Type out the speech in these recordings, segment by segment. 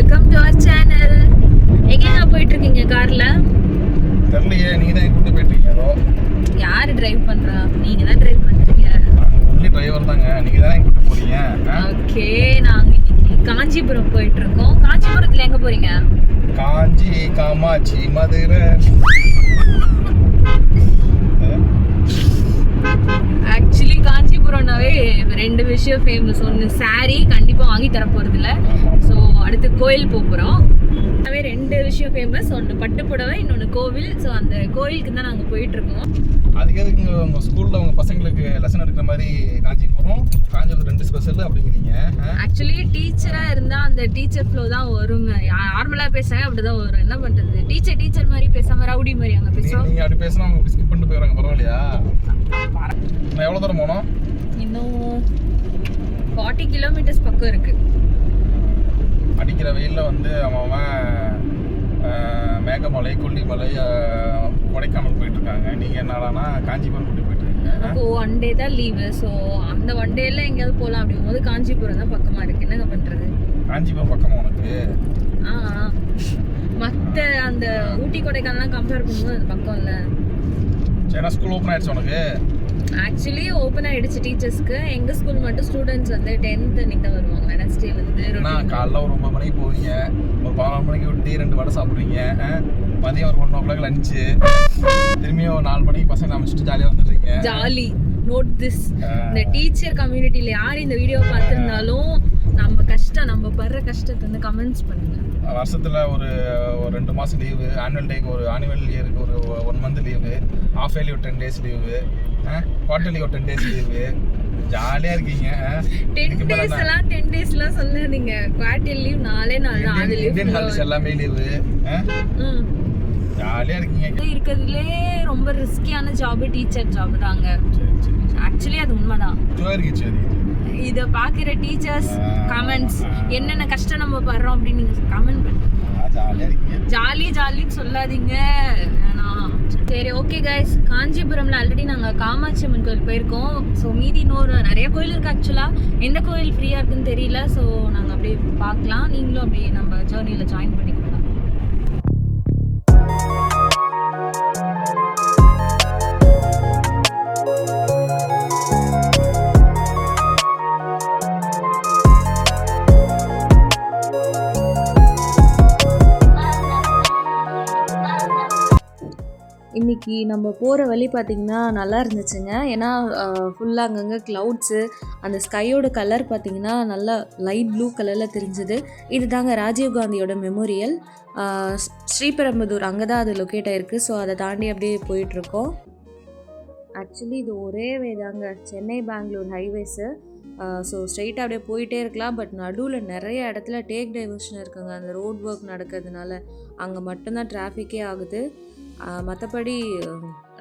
Welcome to our channel. எங்கங்க போயிட்டு இருக்கீங்க கார்ல? தெரியலையே, நீங்க தான் கூட்டி போயிட்டு இருக்கீங்க. யாரு டிரைவ் பண்றா? நீங்க தான் டிரைவ் பண்றீங்க. ஒன்லி டிரைவர் தாங்க, நீங்க தான் கூட்டி போறீங்க. ஓகே, நாங்க இன்னைக்கு காஞ்சிபுரம் போயிட்டு இருக்கோம். காஞ்சிபுரத்துல எங்க போறீங்க? காஞ்சி காமாட்சி மதுரை. ஆக்சுவலி காஞ்சிபுரம்னாவே ரெண்டு விஷயம் ஃபேமஸ். ஒன்று சாரி கண்டிப்பா வாங்கி தர போறது இல்ல. ஸோ அடுத்து கோயில் போறோம். ரெண்டு விஷயம் ஃபேமஸ். ஒன்று பட்டுப்புடவை, இன்னொன்று கோவில். ஸோ அந்த கோயிலுக்கு தான் நாங்கள் போயிட்டு இருக்கோம். அதுக்கு எதுக்கு உங்க ஸ்கூல்ல உங்க பசங்களுக்கு லெசன் எடுக்கிற மாதிரி காஞ்சிபுரம் ரெண்டு ஸ்பெஷல் அப்படிங்கிறீங்க? ஆக்சுவலி டீச்சரா இருந்தா அந்த டீச்சர் ஃப்ளோ தான் வருங்க. நார்மலா பேசுறாங்க அப்படிதான் வரும். என்ன பண்றது? டீச்சர் மாதிரி பேசாம ரவுடி மாதிரி அங்க பேசுறோம். நீங்க அப்படி பேசினா அவங்க ஸ்கிப் பண்ணிட்டு போயிடுறாங்க. பரவாயில்லையா? நான் எவ்வளவு தூரம் போனோம்? இன்னும் 40 கிலோமீட்டர்ஸ் பக்கம் இருக்கு. அடிக்கிற வெயில்ல வந்து அவன் மேகமலை, கொல்லிமலை, கொடைக்கானல் போயிட்டு இருக்காங்க. நீங்க என்னடானா காஞ்சிபுரம் கூட்டி போயிட்டு இருக்கீங்க. இப்போ ஒன் டே தான் லீவு. ஸோ அந்த ஒன் டேல எங்கேயாவது போகலாம் அப்படிங்கும்போது காஞ்சிபுரம் தான் பக்கமா இருக்கு. என்னங்க பண்றது? காஞ்சிபுரம் பக்கமா உனக்கு? மற்ற அந்த ஊட்டி கொடைக்கானல்லாம் கம்பேர் பண்ணும்போது அது பக்கம் இல்லை. சரி, ஸ்கூல் ஓப்பன் ஆயிடுச்சு உனக்கு? ஆக்சுவலி ஓப்பன் ஆயிடுச்சு டீச்சர்ஸ்க்கு. எங்க ஸ்கூல் மட்டும் ஸ்டூடெண்ட்ஸ் வந்து 10th அன்னைக்கு தான் வருவாங்க. வெனஸ்டேல இருந்து. காலைல ஒரு 9 மணிக்கு போவீங்க, ஒரு 11 மணிக்கு விட்டு 2 வடை சாப்பிடுவீங்க, மதியம் ஒரு 1 o'clock லஞ்சு, திரும்பியும் ஒரு 4 மணிக்கு பசங்க அமைச்சிட்டு ஜாலியாக வந்துடுறீங்க. ஜாலி. Note this. இந்த டீச்சர் கம்யூனிட்டியில யார் இந்த வீடியோ பார்த்துருந்தாலும் நம்ம படுற கஷ்டத்தை வந்து கமெண்ட்ஸ் பண்ணுங்க. வருஷத்துல ஒரு 2 மாசம் லீவு, ஆனுவல் இயருக்கு ஒரு 1 month லீவு, ஹாஃப் இயர்லி ஒரு 10 days லீவு, குவார்டர்லி ஒரு 10 days லீவு. ஜாலியா இருக்கீங்க. 10 daysலாம் சொல்லாதீங்க. குவார்டர்லி லீவ் 4 நாள் தான். அது இந்தியன் ஹாலிடேஸ் எல்லாமே லீவு. ஜாலியா இருக்கீங்க. இருக்கிறதுலே ரொம்ப ரிஸ்கியான ஜாப் டீச்சர் ஜாப் தாங்க. ஆக்சுவலி அது உண்மைதான். சரி, இதை பார்க்குற டீச்சர்ஸ் கமெண்ட்ஸ் என்னென்ன கஷ்டம் நம்ம படுறோம் அப்படின்னு நீங்கள் கமெண்ட் பண்ணுங்க. ஜாலின்னு சொல்லாதீங்க. சரி, ஓகே கைஸ். காஞ்சிபுரம்ல ஆல்ரெடி நாங்கள் காமாட்சி அம்மன் கோயில் போயிருக்கோம். ஸோ மீதி இன்னொரு நிறைய கோயில் இருக்குது. ஆக்சுவலாக எந்த கோயில் ஃப்ரீயாக இருக்குன்னு தெரியல. ஸோ நாங்கள் அப்படியே பார்க்கலாம். நீங்களும் அப்படியே நம்ம ஜேர்னியில் ஜாயின் பண்ணிக்கலாம். இன்றைக்கி நம்ம போகிற வழி பார்த்திங்கன்னா நல்லா இருந்துச்சுங்க. ஏன்னா ஃபுல்லாக அங்கங்கே க்ளவுட்ஸு, அந்த ஸ்கையோட கலர் பார்த்திங்கன்னா நல்லா லைட் ப்ளூ கலரில் தெரிஞ்சுது. இது தாங்க ராஜீவ்காந்தியோட மெமோரியல். ஸ்ரீபெரும்புதூர் அங்கே தான் அது லொக்கேட் ஆகிருக்கு. ஸோ அதை தாண்டி அப்படியே போயிட்டுருக்கோம். ஆக்சுவலி இது ஒரே வே தாங்க, சென்னை பெங்களூர் ஹைவேஸு. ஸோ ஸ்ட்ரெயிட்டாக அப்படியே போயிட்டே இருக்கலாம். பட் நடுவில் நிறைய இடத்துல டேக் டைவர்ஷன் இருக்குங்க. அந்த ரோட் ஒர்க் நடக்கிறதுனால அங்கே மட்டும்தான் டிராஃபிக்கே ஆகுது. மற்றபடி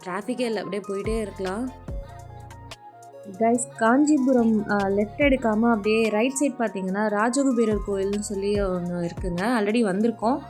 டிராஃபிக்கே இல்லை, அப்படியே போயிட்டே இருக்கலாம். கைஸ், காஞ்சிபுரம் லெஃப்ட் எடுக்காமல் அப்படியே ரைட் சைட் பார்த்தீங்கன்னா ராஜகுபேரர் கோயில்னு சொல்லி ஒன்று இருக்குங்க. ஆல்ரெடி வந்திருக்கோம்.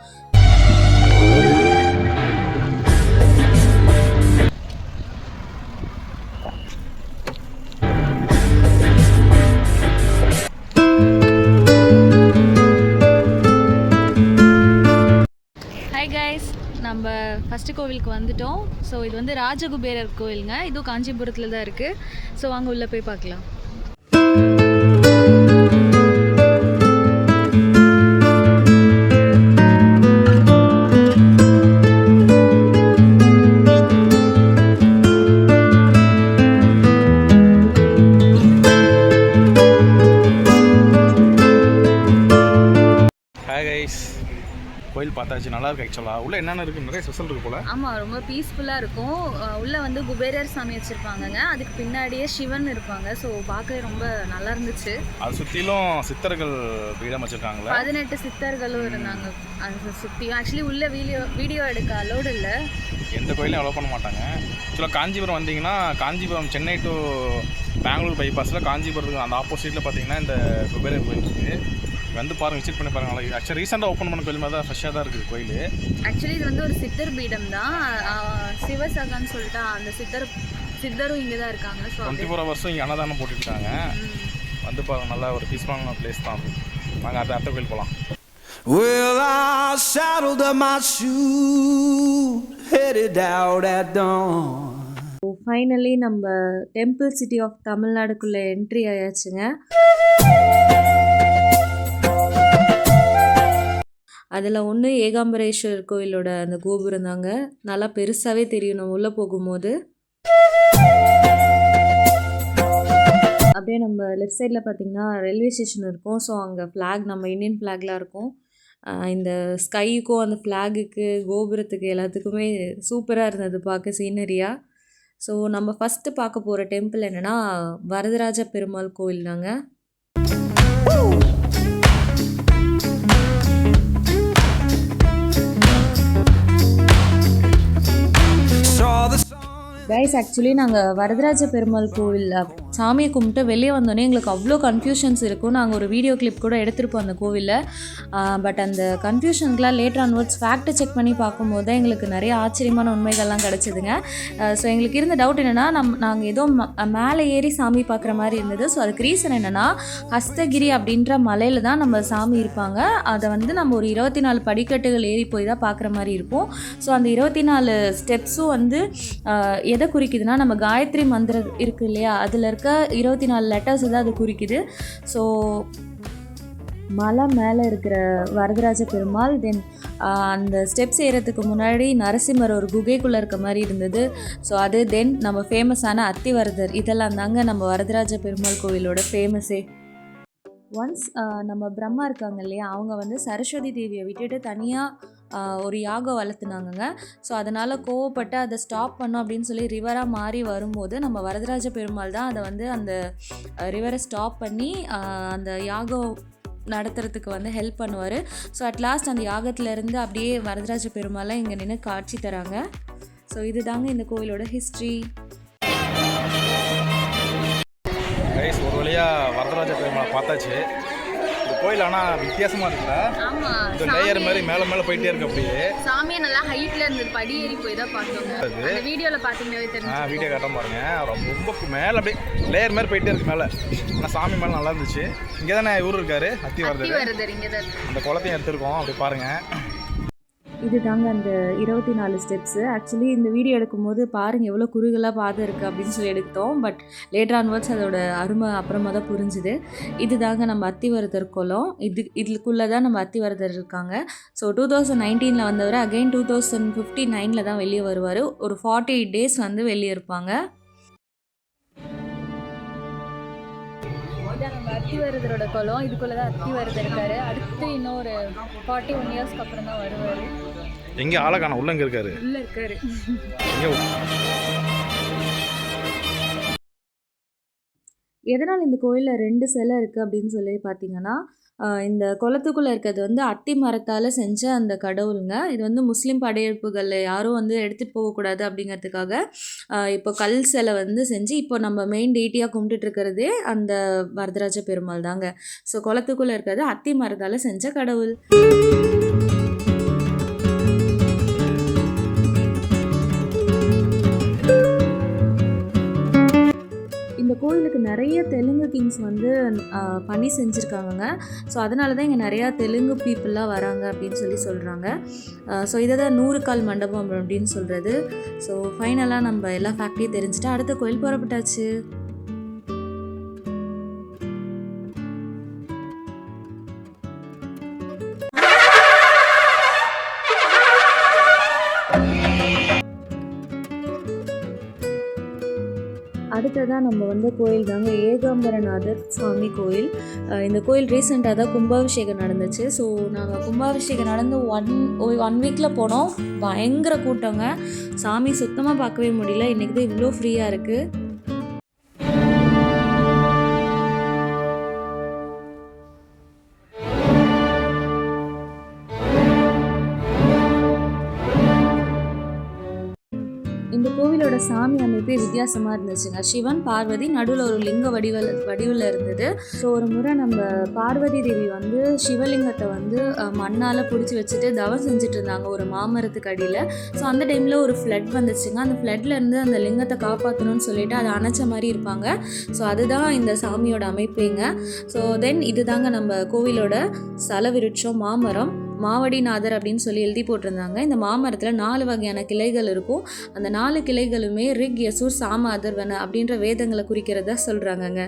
நம்ம ஃபஸ்ட்டு கோவிலுக்கு வந்துட்டோம். ஸோ இது வந்து ராஜகுபேரர் கோயிலுங்க. இதுவும் காஞ்சிபுரத்தில் தான் இருக்குது. ஸோ வாங்க உள்ளே போய் பார்க்கலாம். கோயில் பார்த்தாச்சு, நல்லா இருக்கு. ஆக்சுவலாக உள்ள என்னென்ன இருக்கு, நிறைய ஸ்பெஷல் இருக்கு போல. ஆமாம், ரொம்ப பீஸ்ஃபுல்லாக இருக்கும். உள்ளே வந்து குபேரர் சாமி வச்சுருப்பாங்கங்க. அதுக்கு பின்னாடியே சிவன் இருப்பாங்க. ஸோ பார்க்க ரொம்ப நல்லா இருந்துச்சு. அது சுற்றிலும் சித்தர்கள் பீடம் வச்சுருக்காங்களா? 18 சித்தர்களும் இருந்தாங்க அது சுற்றி. ஆக்சுவலி உள்ளே வீடியோ எடுக்க அலோடு இல்லை. எந்த கோயிலையும் அலோவ் பண்ண மாட்டாங்க. ஆக்சுவலாக காஞ்சிபுரம் வந்தீங்கன்னா, காஞ்சிபுரம் சென்னை டு பெங்களூர் பைபாஸில் காஞ்சிபுரத்துக்கு அந்த ஆப்போசிட்டில் பார்த்தீங்கன்னா இந்த குபேரர் கோயில் இருக்குது. வந்து பாருங்கள், விசிட் பண்ணி பாருங்கள். நல்லா ஆக்சுவலி ரீசெண்டாக ஓப்பன் பண்ண கோயில் மாதிரி தான், ஃப்ரெஷ்ஷாக தான் இருக்குது கோயில். ஆக்சுவலி இது வந்து ஒரு சித்தர் பீடம் தான். சிவசகான்னு சொல்லிட்டு அந்த சித்தரும் இங்கே தான் இருக்காங்க. ஸோ 24 hours இங்கே அன்னதானம் போட்டுருக்காங்க. வந்து பாருங்கள், நல்லா ஒரு பீஸ்ஃபுல்லான பிளேஸ் தான். நாங்கள் அடுத்த கோயில் போகலாம். Well, I saddled up my shoes, headed out at dawn. Finally நம்ம டெம்பிள் சிட்டி ஆஃப் தமிழ்நாடுக்குள்ளே என்ட்ரி ஆயாச்சுங்க. அதில் ஒன்று ஏகாம்பரேஸ்வரர் கோயிலோட அந்த கோபுரம் தாங்க. நல்லா பெருசாகவே தெரியும் நம்ம உள்ளே போகும்போது. அப்படியே நம்ம லெஃப்ட் சைடில் பார்த்திங்கன்னா ரயில்வே ஸ்டேஷன் இருக்கும். ஸோ அங்கே ஃப்ளாக் நம்ம இந்தியன் ஃப்ளாக்லாம் இருக்கும். இந்த ஸ்கைக்கும் அந்த ஃப்ளாகுக்கு கோபுரத்துக்கு எல்லாத்துக்குமே சூப்பராக இருந்தது பார்க்க சீனரியாக. ஸோ நம்ம ஃபஸ்ட்டு பார்க்க போகிற டெம்பிள் என்னென்னா வரதராஜ பெருமாள் கோயில் தாங்க. கைஸ், ஆக்சுவலி நாங்கள் வரதராஜ பெருமாள் கோவில் சாமியை கும்பிட்டு வெளியே வந்தோடனே எங்களுக்கு அவ்வளோ கன்ஃபியூஷன்ஸ் இருக்கும். நாங்கள் ஒரு வீடியோ கிளிப் கூட எடுத்திருப்போம் அந்த கோவிலில். பட் அந்த கன்ஃபியூஷனுக்குலாம் லேட்டர் ஆன்வர்ட்ஸ் ஃபேக்ட்டை செக் பண்ணி பார்க்கும்போது தான் எங்களுக்கு நிறைய ஆச்சரியமான உண்மைகள்லாம் கிடச்சிதுங்க. ஸோ எங்களுக்கு இருந்த டவுட் என்னென்னா நாங்கள் ஏதோ மேலே ஏறி சாமி பார்க்குற மாதிரி இருந்தது. ஸோ அதுக்கு ரீசன் என்னென்னா ஹஸ்தகிரி அப்படின்ற மலையில் தான் நம்ம சாமி இருப்பாங்க. அதை வந்து நம்ம ஒரு 24 படிக்கட்டுகள் ஏறி போய் தான் பார்க்குற மாதிரி இருக்கும். ஸோ அந்த 24 ஸ்டெப்ஸும் வந்து எதை குறிக்குதுன்னா நம்ம காயத்ரி மந்திரம் இருக்குது இல்லையா, அதில் இருக்க 24 லெட்டர்ஸ் தான் அது குறிக்குது. ஸோ மலை மேலே இருக்கிற வரதராஜ பெருமாள், தென் அந்த ஸ்டெப்ஸ் ஏறதுக்கு முன்னாடி நரசிம்மர் ஒரு குகைக்குள்ளே இருக்க மாதிரி இருந்தது. ஸோ அது தென் நம்ம ஃபேமஸான அத்திவரதர், இதெல்லாம் தாங்க நம்ம வரதராஜ பெருமாள் கோவிலோட ஃபேமஸே. ஒன்ஸ் நம்ம பிரம்மா இருக்காங்க இல்லையா, அவங்க வந்து சரஸ்வதி தேவியை விட்டுட்டு தனியாக ஒரு யாகம் வளர்த்துனாங்கங்க. ஸோ அதனால் கோவப்பட்டு அதை ஸ்டாப் பண்ணோம் அப்படின்னு சொல்லி ரிவராக மாறி வரும்போது நம்ம வரதராஜ பெருமாள் தான் அதை வந்து அந்த ரிவரை ஸ்டாப் பண்ணி அந்த யாகம் நடத்துறதுக்கு வந்து ஹெல்ப் பண்ணுவார். ஸோ அட் லாஸ்ட் அந்த யாகத்திலேருந்து அப்படியே வரதராஜ பெருமாள்லாம் இங்கே நின்று காட்சி தராங்க. ஸோ இது தாங்க இந்த கோவிலோட ஹிஸ்ட்ரி. ஒரு வழியாக வரதராஜ பெருமாளை பார்த்தாச்சு. இந்த கோயில் ஆனால் வித்தியாசமாக இருக்குல்ல. ஆமாம், இந்த லேயர் மாதிரி மேலே போயிட்டே இருக்கு. அப்படியே சாமியை நல்லா ஹைட்ல இருந்து படி ஏறி போய் தான் பார்த்தோங்க. அந்த வீடியோவில் பார்த்தீங்கன்னாவே தெரியும். வீடியோ காட்ட பாருங்க, ரொம்ப மேலே அப்படியே லேயர் மாதிரி போயிட்டே இருக்கு மேலே. ஆனால் சாமி மேலே நல்லா இருந்துச்சு. இங்கே தானே ஊர் இருக்காரு அத்திவரதர். இங்கே தான் அந்த குளத்தையும் எடுத்துருக்கோம். அப்படி பாருங்கள், இது தாங்க அந்த 24 ஸ்டெப்ஸு. ஆக்சுவலி இந்த வீடியோ எடுக்கும்போது பாருங்கள் எவ்வளோ குறுகலாக பாதை இருக்குது அப்படின்னு சொல்லி எடுத்தோம். பட் லேட்டர் ஆன்வர்ட்ஸ் அதோட அருமை அப்புறமா தான் புரிஞ்சுது. இது தாங்க நம்ம அத்திவரதர் குளம். இதுக்குள்ளே தான் நம்ம அத்திவரதர் இருக்காங்க. ஸோ 2019 வந்தவர் அகைன் 2059 தான் வெளியே வருவார். ஒரு 48 days வந்து வெளியே இருப்பாங்க. இதான் நம்ம அத்திவரதரோட குளம். இதுக்குள்ளே தான் அத்திவரதர் இருக்காரு. அடுத்து இன்னொரு 41 yearsக்கு அப்புறம் தான் வருவார். எங்கே ஆளக்கான உள்ள இருக்காரு, உள்ளே இருக்காரு. எதனால் இந்த கோயிலில் 2 சிலை இருக்குது அப்படின்னு சொல்லி பார்த்தீங்கன்னா, இந்த குளத்துக்குள்ளே இருக்கிறது வந்து அத்தி மரத்தால் செஞ்ச அந்த கடவுளுங்க. இது வந்து முஸ்லீம் படையெடுப்புகளில் யாரும் வந்து எடுத்துகிட்டு போகக்கூடாது அப்படிங்கிறதுக்காக இப்போ கல் சிலை வந்து செஞ்சு இப்போ நம்ம மெயின் டெய்ட்டியாக கும்பிட்டுட்டு இருக்கிறதே அந்த வரதராஜ பெருமாள் தாங்க. ஸோ குளத்துக்குள்ளே இருக்கிறது அத்தி மரத்தால் செஞ்ச கடவுள். இந்த கோயிலுக்கு நிறைய தெலுங்கு கிங்ஸ் வந்து பண்ணி செஞ்சுருக்காங்க. ஸோ அதனால தான் இங்கே நிறையா தெலுங்கு பீப்புளெலாம் வராங்க அப்படின்னு சொல்லி சொல்கிறாங்க. ஸோ இதை தான் 100 கால் மண்டபம் அப்படின்னு சொல்கிறது. ஸோ ஃபைனலாக நம்ம எல்லா ஃபேக்ட்ரியும் தெரிஞ்சுட்டு அடுத்த கோயில் புறப்பட்டாச்சு. அடுத்ததாக நம்ம வந்த கோயில் தாங்க ஏகாம்பரநாதர் சுவாமி கோயில். இந்த கோயில் ரீசெண்டாக தான் கும்பாபிஷேகம் நடந்துச்சு. ஸோ நாங்கள் கும்பாபிஷேகம் நடந்து ஒன் வீக்கில் போனோம். பயங்கர கூட்டங்க, சாமி சுத்தமாக பார்க்கவே முடியல. இன்றைக்கி தான் இவ்வளோ ஃப்ரீயாக இருக்குது. இந்த கோவிலோட சாமி அமைப்பே வித்தியாசமாக இருந்துச்சுங்க. சிவன் பார்வதி நடுவில் ஒரு லிங்க வடிவில் இருந்தது. ஸோ ஒரு முறை நம்ம பார்வதி தேவி வந்து சிவலிங்கத்தை வந்து மண்ணால் பிடிச்சி வச்சுட்டு தவம் செஞ்சுட்டு இருந்தாங்க ஒரு மாமரத்துக்கு அடியில். ஸோ அந்த டைமில் ஒரு ஃப்ளட் வந்துச்சுங்க. அந்த ஃப்ளட்லேருந்து அந்த லிங்கத்தை காப்பாற்றணும்னு சொல்லிட்டு அதை அணைச்ச மாதிரி இருப்பாங்க. ஸோ அதுதான் இந்த சாமியோட அமைப்பேங்க. ஸோ தென் இதுதாங்க நம்ம கோவிலோட ஸ்தல விருட்சம் மாமரம். மாவடிநாதர் அப்படின்னு சொல்லி எழுதி போட்டிருந்தாங்க. இந்த மாமரத்தில் 4 வகையான கிளைகள் இருக்கும். அந்த 4 கிளைகளுமே ரிக், யசூர், சாம, அதர்வன அப்படின்ற வேதங்களை குறிக்கிறதா சொல்கிறாங்கங்க.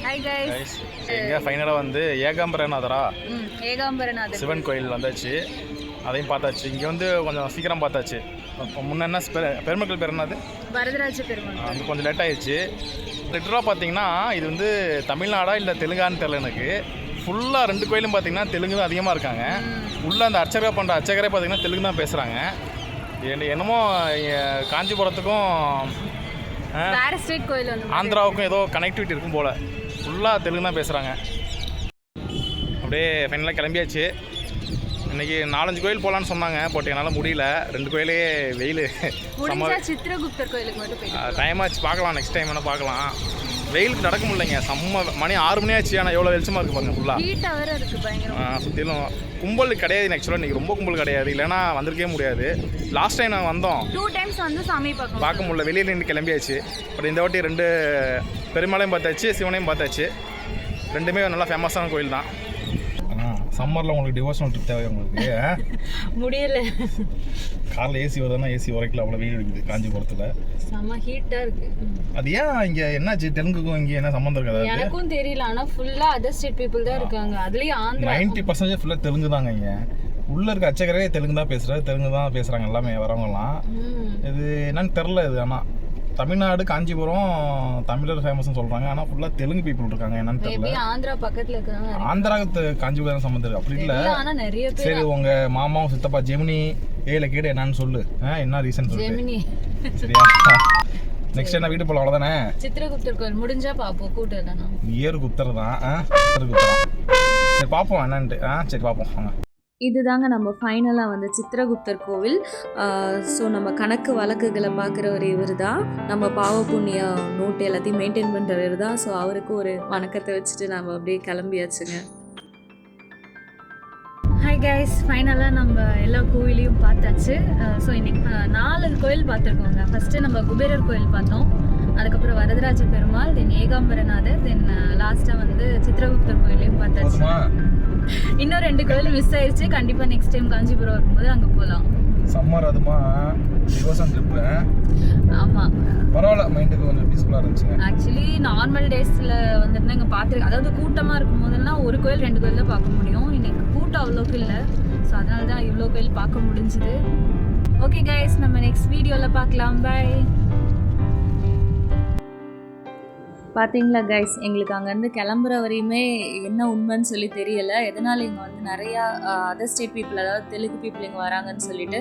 Hi guys. எங்கே ஃபைனலாக வந்து ஏகாம்பரநாதரா ஏகாம்பரநாதர் சிவன் கோயில் வந்தாச்சு. அதையும் பார்த்தாச்சு. இங்கே வந்து கொஞ்சம் சீக்கிரம் பார்த்தாச்சு. முன்ன பெருமக்கள் பேர் என்னது? வரதராஜ பெருமாள். அது கொஞ்சம் லேட் ஆயிடுச்சு. லிட்டராக பார்த்தீங்கன்னா இது வந்து தமிழ்நாடா இல்லை தெலுங்கான்னு தெரியல எனக்கு. ஃபுல்லாக 2 கோயிலும் பார்த்தீங்கன்னா தெலுங்கு தான் அதிகமாக இருக்காங்க. உள்ளே அந்த அர்ச்சகரை பண்ணுற அர்ச்சகரே பார்த்தீங்கன்னா தெலுங்கு தான் பேசுகிறாங்க. என்னமோ காஞ்சிபுரத்துக்கும் கோயில் வந்து ஆந்திராவுக்கும் ஏதோ கனெக்டிவிட்டி இருக்கும் போல். ஃபுல்லாக தெலுங்கு தான் பேசுகிறாங்க. அப்படியே ஃபைனலாக கிளம்பியாச்சு. இன்றைக்கி 4-5 கோயில் போகலான்னு சொன்னாங்க. பட் என்னால் முடியல. 2 கோயிலே வெயில். சித்திரகுப்தர் கோயிலுக்கு மட்டும் டைம் ஆச்சு. பார்க்கலாம், நெக்ஸ்ட் டைம் வேணால் பார்க்கலாம். வெயிலுக்கு நடக்க முடியலைங்க. மணி 6 மணி ஆச்சு. ஆனால் எவ்வளோ வெளிச்சமாக இருக்குது பாருங்க. ஃபுல்லாக சுற்றிலும் கும்பல் கிடையாது. ஆக்சுவலாக இன்றைக்கி ரொம்ப கும்பல் கிடையாது. இல்லைன்னா வந்திருக்கவே முடியாது. லாஸ்ட் டைம் நாங்கள் வந்தோம், 2 டைம்ஸ் வந்து சாமி பார்க்க முடியல. வெளியில் நின்று கிளம்பியாச்சு. பட் இந்த வாட்டி 2 பெருமாளையும் பார்த்தாச்சு, சிவனையும் பார்த்தாச்சு. 2மே நல்லா ஃபேமஸான கோயில் தான். சம்மரில் உங்களுக்கு டிவோஷனல் ட்ரிப் தேவை உங்களுக்கு முடியல. காரில் ஏசி வருதுன்னா ஏசி உரைக்கல. அவ்வளோ வெயில் இருக்குது காஞ்சிபுரத்தில். செம்ம ஹீட்டாக இருக்குது. அது ஏன் இங்கே என்னாச்சு? தெலுங்குக்கும் இங்கே என்ன சம்மந்தம் இருக்காது? எனக்கும் தெரியல. ஆனால் ஃபுல்லாக அதர் ஸ்டேட் பீப்புள் தான் இருக்காங்க. அதுலேயும் ஆந்திரா 90% ஃபுல்லாக தெலுங்கு தாங்க. இங்கே உள்ளே இருக்க அர்ச்சகரே தெலுங்கு தான் பேசுகிறாரு. தெலுங்கு தான் பேசுகிறாங்க எல்லாமே வரவங்கலாம். இது என்னன்னு தெரில. இது ஆனால் தமிழ்நாடு காஞ்சிபுரம் தமிழர் ஃபேமஸ்னு சொல்கிறாங்க. ஆனால் ஃபுல்லாக தெலுங்கு பீப்புள் இருக்காங்க. என்னன்னு தெரியல. ஆந்திரா பக்கத்தில் இருக்காங்க. ஆந்திராவுக்கு காஞ்சிபுரம் சம்மந்தம் இருக்குது அப்படி இல்லை. ஆனால் நிறைய பேர். சரி, உங்கள் மாமாவும் சித்தப்பா ஜெமினி ஏல கேடு என்னன்னு சொல்லு. என்ன ரீசன் சொல்லு. சரியா? நெக்ஸ்ட் என்ன வீட்டு போகலாம் அவ்வளோதானே. சித்திரகுப்தர் கோயில் முடிஞ்சா பார்ப்போம். கூட்டம் ஏறு குப்தர் தான். சித்திரகுப்தர். சரி பார்ப்போம் என்னன்ட்டு. சரி பார்ப்போம் வாங்க. இதுதாங்க நம்ம ஃபைனலாக வந்து சித்திரகுப்தர் கோவில். ஸோ நம்ம கணக்கு வழக்குகளை பார்க்குறவர் இவர் தான். நம்ம பாவ புண்ணிய நோட்டு எல்லாத்தையும் மெயின்டைன் பண்ணுறவர் தான். ஸோ அவருக்கு ஒரு வணக்கத்தை வச்சுட்டு நம்ம அப்படியே கிளம்பியாச்சுங்க. ஹாய் கைஸ், ஃபைனலாக நம்ம எல்லா கோயிலையும் பார்த்தாச்சு. ஸோ இன்றைக்கி 4 கோயில் பார்த்துருக்கோங்க. ஃபஸ்ட்டு நம்ம குபேரர் கோயில் பார்த்தோம், அதுக்கப்புறம் வரதராஜ பெருமாள், தென் ஏகாம்பரநாதர், தென் லாஸ்ட்டாக வந்து சித்திரகுப்தர் கோயிலையும் பார்த்தாச்சு. இன்னும் 2 கோயில் மிஸ் ஆயிடுச்சு. கண்டிப்பாக நெக்ஸ்ட் டைம் காஞ்சிபுரம் வரும்போது அங்கே போகலாம். சம்மர் அதுமா டிவோஷன் ட்ரிப்பு. ஆமாம், பரவாயில்ல, மைண்டுக்கு கொஞ்சம் பீஸ்ஃபுல்லாக இருந்துச்சுங்க. ஆக்சுவலி நார்மல் டேஸில் வந்துட்டு இங்கே பார்த்துருக்கேன். அதாவது கூட்டமாக இருக்கும் போதெல்லாம் 1 கோயில் 2 கோயில் தான் பார்க்க முடியும். இன்னைக்கு கூட்டம் அவ்வளோக்கு இல்லை. ஸோ அதனால தான் இவ்வளோ கோயில் பார்க்க முடிஞ்சுது. ஓகே கைஸ், நம்ம நெக்ஸ்ட் வீடியோவில் பார்க்கலாம். பை. பார்த்தீங்களா கைஸ், எங்களுக்கு அங்கேருந்து கிளம்புற வரையுமே என்ன உண்மைன்னு சொல்லி தெரியலை. எதனால் இங்கே வந்து நிறையா அதர் ஸ்டேட் பீப்புள், அதாவது தெலுங்கு பீப்புள் இங்கே வராங்கன்னு சொல்லிட்டு.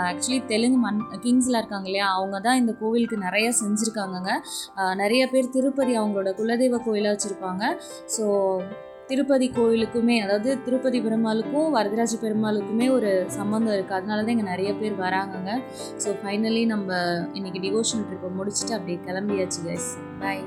ஆக்சுவலி தெலுங்கு கிங்ஸில் இருக்காங்க இல்லையா, அவங்க தான் இந்த கோவிலுக்கு நிறையா செஞ்சுருக்காங்கங்க. நிறைய பேர் திருப்பதி அவங்களோட குலதெய்வ கோயிலாக வச்சுருப்பாங்க. ஸோ திருப்பதி கோயிலுக்குமே, அதாவது திருப்பதி பெருமாளுக்கும் வரதராஜ பெருமாளுக்குமே ஒரு சம்மந்தம் இருக்குது. அதனால தான் இங்கே நிறைய பேர் வராங்கங்க. ஸோ ஃபைனலி நம்ம இன்றைக்கி டிவோஷன் ட்ரிப்பை முடிச்சுட்டு அப்படியே கிளம்பியாச்சு கைஸ். பாய்.